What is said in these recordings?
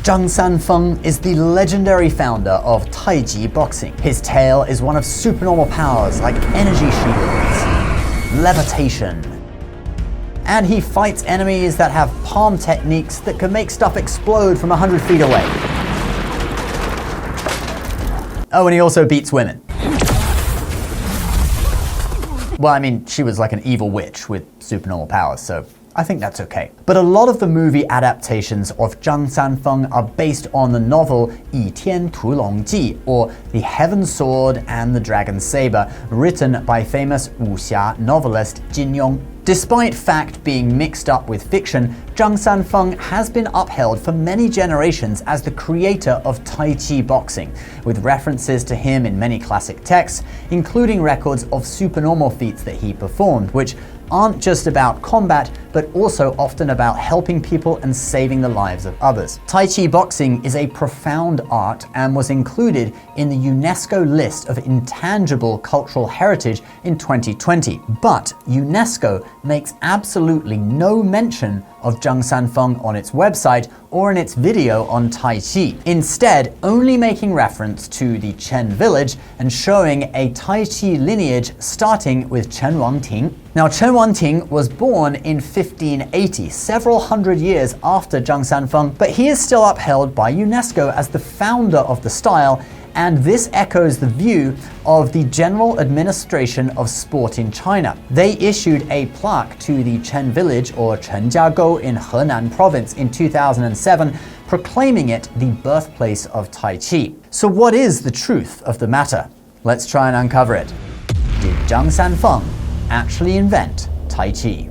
Zhang Sanfeng is the legendary founder of Tai Chi boxing. His tale is one of supernormal powers like energy shields, levitation, and he fights enemies that have palm techniques that can make stuff explode from 100 feet away. Oh, and he also beats women. Well, I mean, she was like an evil witch with supernormal powers, so I think that's okay. But a lot of the movie adaptations of Zhang Sanfeng are based on the novel Yi Tian Tu Long Ji, or The Heaven Sword and the Dragon Saber, written by famous wuxia novelist Jin Yong. Despite fact being mixed up with fiction, Zhang Sanfeng has been upheld for many generations as the creator of Tai Chi boxing, with references to him in many classic texts, including records of supernormal feats that he performed, which aren't just about combat, but also often about helping people and saving the lives of others. Tai Chi boxing is a profound art and was included in the UNESCO list of intangible cultural heritage in 2020. But UNESCO makes absolutely no mention of Zhang Sanfeng on its website or in its video on Tai Chi, instead only making reference to the Chen Village and showing a Tai Chi lineage starting with Chen Wangting. Now, Chen Wangting was born in 1580, several hundred years after Zhang Sanfeng, but he is still upheld by UNESCO as the founder of the style, and this echoes the view of the General Administration of Sport in China. They issued a plaque to the Chen Village, or Chenjiagou, in Henan province in 2007, proclaiming it the birthplace of Tai Chi. So what is the truth of the matter? Let's try and uncover it. Did Zhang Sanfeng actually invent Tai Chi?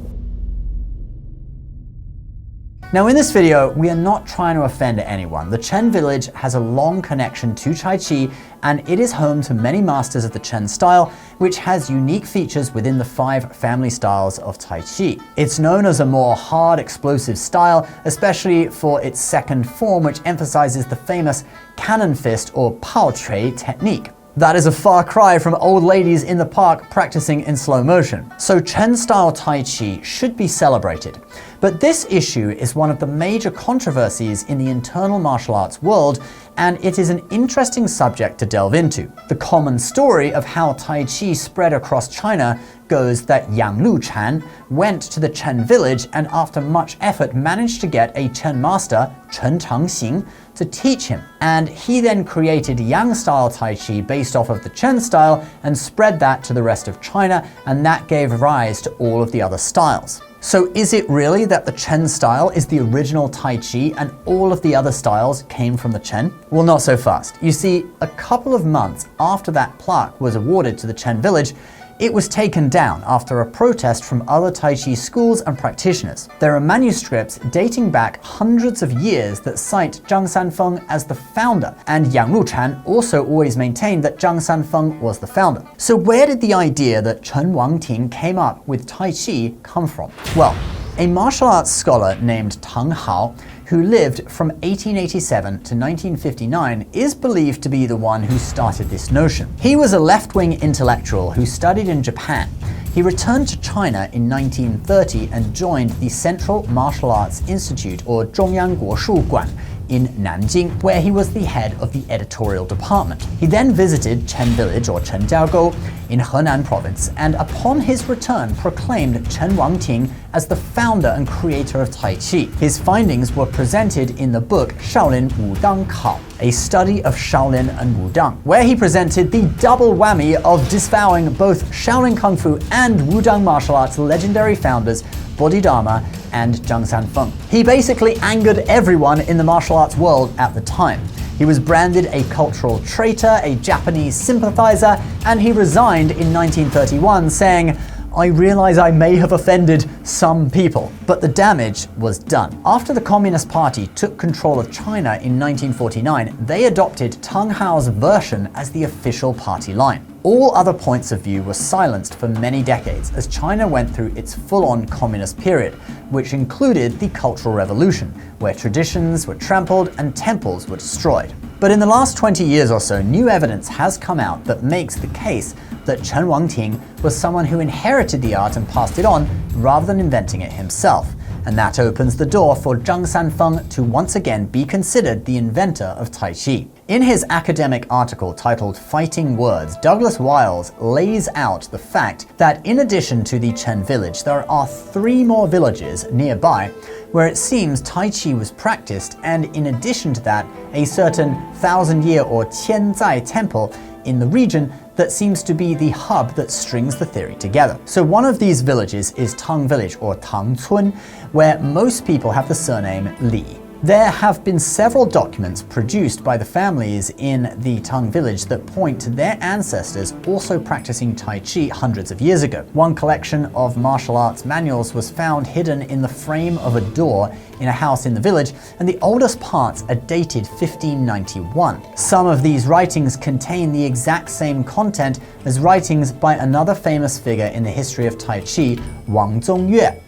Now, in this video, we are not trying to offend anyone. The Chen Village has a long connection to Tai Chi, and it is home to many masters of the Chen style, which has unique features within the 5 family styles of Tai Chi. It's known as a more hard, explosive style, especially for its second form, which emphasizes the famous cannon fist or pao chui technique. That is a far cry from old ladies in the park practicing in slow motion. So Chen-style Tai Chi should be celebrated. But this issue is one of the major controversies in the internal martial arts world, and it is an interesting subject to delve into. The common story of how Tai Chi spread across China goes that Yang Luchan went to the Chen Village and after much effort managed to get a Chen master, Chen Changxing, to teach him. And he then created Yang-style Tai Chi based off of the Chen style and spread that to the rest of China, and that gave rise to all of the other styles. So is it really that the Chen style is the original Tai Chi and all of the other styles came from the Chen? Well, not so fast. You see, a couple of months after that plaque was awarded to the Chen Village, it was taken down after a protest from other Tai Chi schools and practitioners. There are manuscripts dating back hundreds of years that cite Zhang Sanfeng as the founder, and Yang Luchan also always maintained that Zhang Sanfeng was the founder. So where did the idea that Chen Wangting came up with Tai Chi come from? Well, a martial arts scholar named Tang Hao, who lived from 1887 to 1959, is believed to be the one who started this notion. He was a left-wing intellectual who studied in Japan. He returned to China in 1930 and joined the Central Martial Arts Institute, or Zhongyang Guoshu Guan, in Nanjing, where he was the head of the editorial department. He then visited Chen Village, or Chenjiagou, in Henan province, and upon his return proclaimed Chen Wangting as the founder and creator of Tai Chi. His findings were presented in the book Shaolin Wudang Kao, a study of Shaolin and Wudang, where he presented the double whammy of disavowing both Shaolin Kung Fu and Wudang martial arts legendary founders Bodhidharma and Zhang Sanfeng. He basically angered everyone in the martial arts world at the time. He was branded a cultural traitor, a Japanese sympathizer, and he resigned in 1931 saying, "I realize I may have offended some people," but the damage was done. After the Communist Party took control of China in 1949, they adopted Tang Hao's version as the official party line. All other points of view were silenced for many decades as China went through its full-on communist period, which included the Cultural Revolution, where traditions were trampled and temples were destroyed. But in the last 20 years or so, new evidence has come out that makes the case that Chen Wangting was someone who inherited the art and passed it on rather than inventing it himself. and that opens the door for Zhang Sanfeng to once again be considered the inventor of Tai Chi. In his academic article titled Fighting Words, Douglas Wiles lays out the fact that in addition to the Chen Village, there are 3 more villages nearby where it seems Tai Chi was practiced, and in addition to that, a certain 1,000-year or Qianzai temple in the region that seems to be the hub that strings the theory together. So one of these villages is Tang Village or Tang Cun, where most people have the surname Li. There have been several documents produced by the families in the Tang Village that point to their ancestors also practicing Tai Chi hundreds of years ago. One collection of martial arts manuals was found hidden in the frame of a door in a house in the village, and the oldest parts are dated 1591. Some of these writings contain the exact same content as writings by another famous figure in the history of Tai Chi, Wang Zongyue.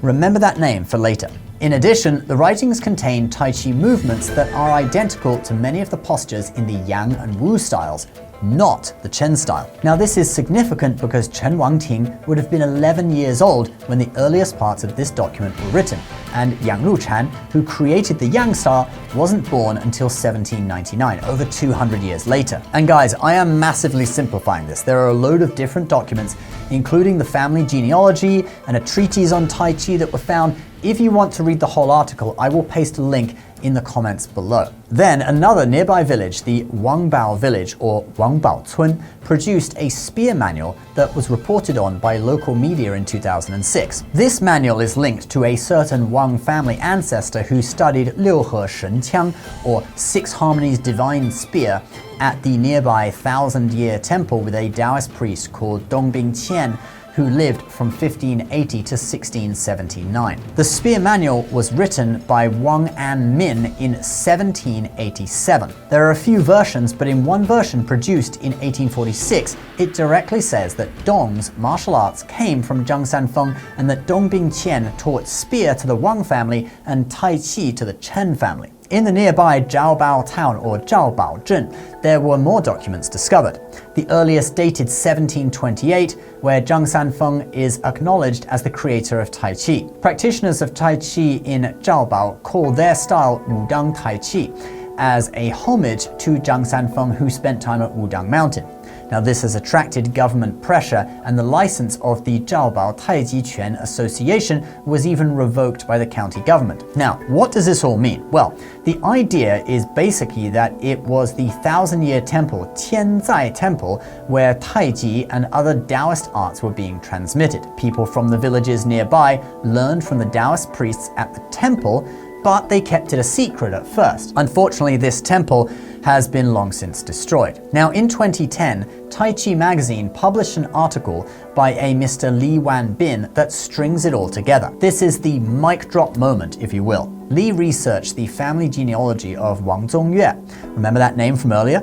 Remember that name for later. In addition, the writings contain Tai Chi movements that are identical to many of the postures in the Yang and Wu styles, not the Chen style. Now this is significant because Chen Wangting would have been 11 years old when the earliest parts of this document were written, and Yang Luchan, who created the Yang style, wasn't born until 1799, over 200 years later. And guys, I am massively simplifying this. There are a load of different documents, including the family genealogy and a treatise on Tai Chi that were found. If you want to read the whole article, I will paste a link in the comments below. Then another nearby village, the Wangbao village or Wangbao Cun, produced a spear manual that was reported on by local media in 2006. This manual is linked to a certain Wang family ancestor who studied Liu He Shen Qiang, or 6 Harmonies Divine Spear, at the nearby 1,000-year temple with a Taoist priest called Dongbing Qian, who lived from 1580 to 1679. The spear manual was written by Wang An Min in 1787. There are a few versions, but in one version produced in 1846, it directly says that Dong's martial arts came from Zhang Sanfeng and that Dongbing Qian taught spear to the Wang family and Tai Chi to the Chen family. In the nearby Zhaobao town or Zhaobao Zhen, there were more documents discovered. The earliest dated 1728, where Zhang Sanfeng is acknowledged as the creator of Tai Chi. Practitioners of Tai Chi in Zhaobao call their style Wudang Tai Chi, as a homage to Zhang Sanfeng, who spent time at Wudang Mountain. Now this has attracted government pressure, and the license of the Zhaobao Taiji Quan Association was even revoked by the county government. Now, what does this all mean? Well, the idea is basically that it was the 1,000-year temple, Qianzai Temple, where Taiji and other Taoist arts were being transmitted. People from the villages nearby learned from the Taoist priests at the temple, but they kept it a secret at first. Unfortunately, this temple has been long since destroyed. Now, in 2010, Tai Chi magazine published an article by a Mr. Li Wanbin that strings it all together. This is the mic drop moment, if you will. Li researched the family genealogy of Wang Zongyue. Remember that name from earlier?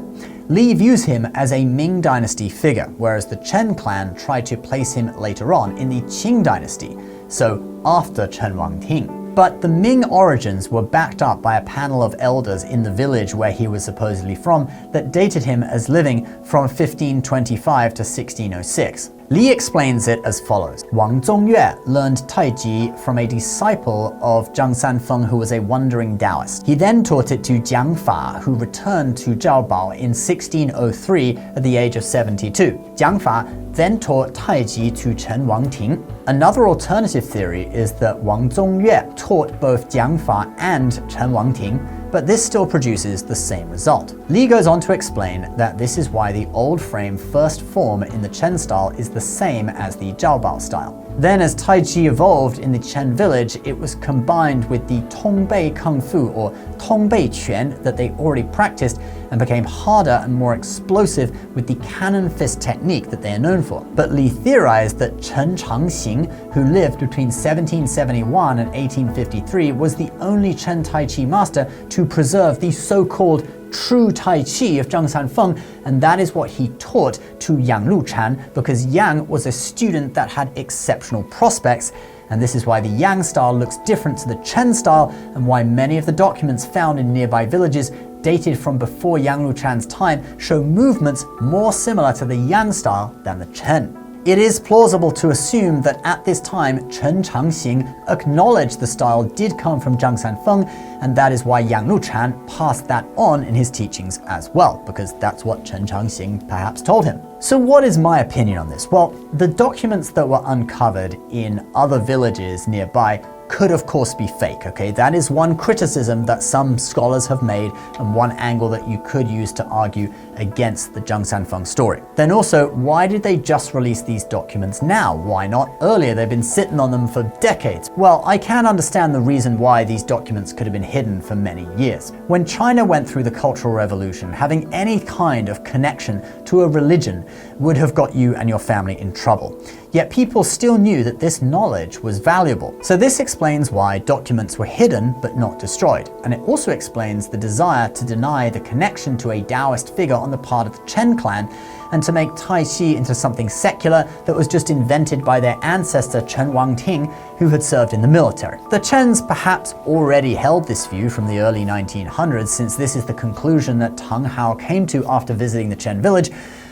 Li views him as a Ming dynasty figure, whereas the Chen clan tried to place him later on in the Qing dynasty, so after Chen Wangting. But the Ming origins were backed up by a panel of elders in the village where he was supposedly from that dated him as living from 1525 to 1606. Li explains it as follows. Wang Zongyue learned Tai Chi from a disciple of Zhang Sanfeng, who was a wandering Taoist. He then taught it to Jiang Fa, who returned to Zhaobao in 1603 at the age of 72. Jiang Fa then taught Tai Chi to Chen Wangting. Another alternative theory is that Wang Zongyue taught both Jiang Fa and Chen Wangting, but this still produces the same result. Li goes on to explain that this is why the old frame first form in the Chen style is the same as the Zhaobao style. Then as Tai Chi evolved in the Chen village, it was combined with the Tongbei Kung Fu or Tongbei Quan that they already practiced and became harder and more explosive with the cannon fist technique that they are known for. But Li theorized that Chen Changxing, who lived between 1771 and 1853, was the only Chen Tai Chi master to preserve the so-called true Tai Chi of Zhang Sanfeng, and that is what he taught to Yang Luchan, because Yang was a student that had exceptional prospects, and this is why the Yang style looks different to the Chen style, and why many of the documents found in nearby villages dated from before Yang Luchan's time show movements more similar to the Yang style than the Chen. It is plausible to assume that at this time, Chen Changxing acknowledged the style did come from Zhang Sanfeng, and that is why Yang Luchan passed that on in his teachings as well, because that's what Chen Changxing perhaps told him. So what is my opinion on this? Well, the documents that were uncovered in other villages nearby could of course be fake, okay? That is one criticism that some scholars have made and one angle that you could use to argue against the Zhang Sanfeng story. Then also, why did they just release these documents now? Why not earlier? They've been sitting on them for decades. Well, I can understand the reason why these documents could have been hidden for many years. When China went through the Cultural Revolution, having any kind of connection to a religion would have got you and your family in trouble. Yet people still knew that this knowledge was valuable. So this explains why documents were hidden but not destroyed. And it also explains the desire to deny the connection to a Taoist figure on the part of the Chen clan and to make Tai Chi into something secular that was just invented by their ancestor Chen Wangting, who had served in the military. The Chens perhaps already held this view from the early 1900s, since this is the conclusion that Tang Hao came to after visiting the Chen Village,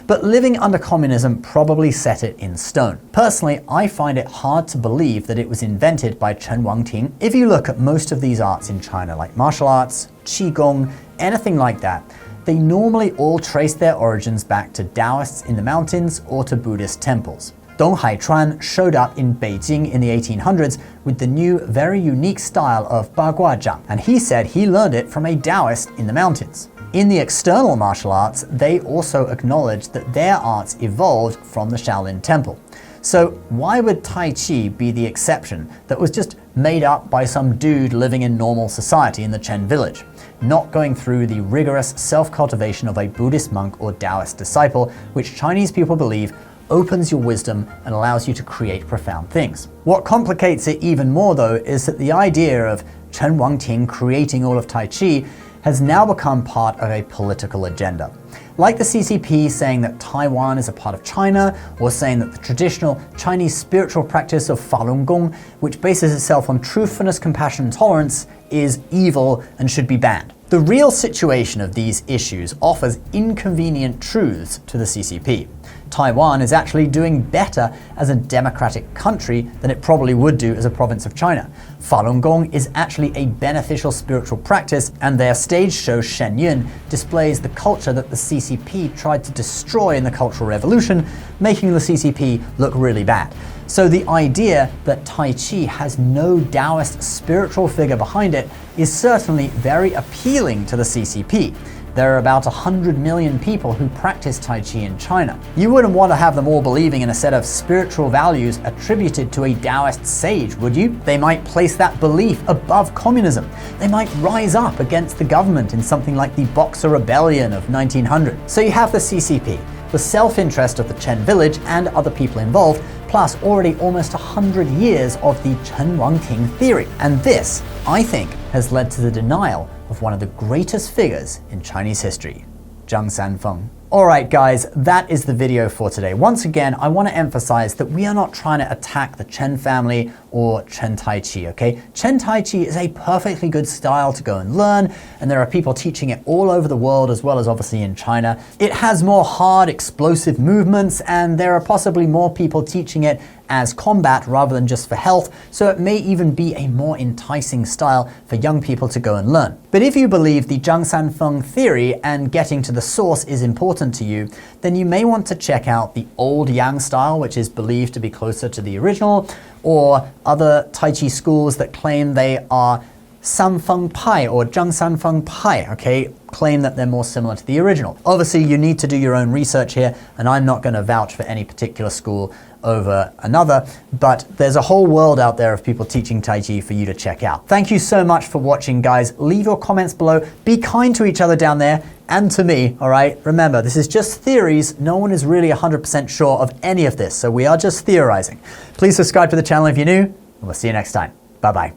but living under communism probably set it in stone. Personally, I find it hard to believe that it was invented by Chen Wangting. If you look at most of these arts in China, like martial arts, Qigong, anything like that, they normally all trace their origins back to Taoists in the mountains or to Buddhist temples. Dong Haichuan showed up in Beijing in the 1800s with the new, very unique style of Baguazhang, and he said he learned it from a Taoist in the mountains. In the external martial arts, they also acknowledged that their arts evolved from the Shaolin Temple. So why would Tai Chi be the exception that was just made up by some dude living in normal society in the Chen Village, not going through the rigorous self-cultivation of a Buddhist monk or Taoist disciple, which Chinese people believe opens your wisdom and allows you to create profound things? What complicates it even more, though, is that the idea of Chen Wangting creating all of Tai Chi has now become part of a political agenda. Like the CCP saying that Taiwan is a part of China, or saying that the traditional Chinese spiritual practice of Falun Gong, which bases itself on truthfulness, compassion, and tolerance, is evil and should be banned. The real situation of these issues offers inconvenient truths to the CCP. Taiwan is actually doing better as a democratic country than it probably would do as a province of China. Falun Gong is actually a beneficial spiritual practice, and their stage show Shen Yun displays the culture that the CCP tried to destroy in the Cultural Revolution, making the CCP look really bad. So the idea that Tai Chi has no Taoist spiritual figure behind it is certainly very appealing to the CCP. There are about 100 million people who practice Tai Chi in China. You wouldn't want to have them all believing in a set of spiritual values attributed to a Taoist sage, would you? They might place that belief above communism. They might rise up against the government in something like the Boxer Rebellion of 1900. So you have the CCP, the self-interest of the Chen Village and other people involved, plus already almost 100 years of the Chen Wangting theory. And this, I think, has led to the denial of one of the greatest figures in Chinese history, Zhang Sanfeng. Alright guys, that is the video for today. Once again, I want to emphasize that we are not trying to attack the Chen family or Chen Tai Chi, okay? Chen Tai Chi is a perfectly good style to go and learn, and there are people teaching it all over the world, as well as obviously in China. It has more hard, explosive movements, and there are possibly more people teaching it as combat rather than just for health, so it may even be a more enticing style for young people to go and learn. But if you believe the Zhang Sanfeng theory and getting to the source is important to you, then you may want to check out the old Yang style, which is believed to be closer to the original, or other Tai Chi schools that claim they are Sanfeng Pai or Zhang Sanfeng Pai, okay, claim that they're more similar to the original. Obviously, you need to do your own research here, and I'm not going to vouch for any particular school over another, but there's a whole world out there of people teaching Tai Chi for you to check out. Thank you so much for watching, guys. Leave your comments below. Be kind to each other down there and to me, all right? Remember, this is just theories. No one is really 100% sure of any of this, so we are just theorizing. Please subscribe to the channel if you're new, and we'll see you next time. Bye-bye.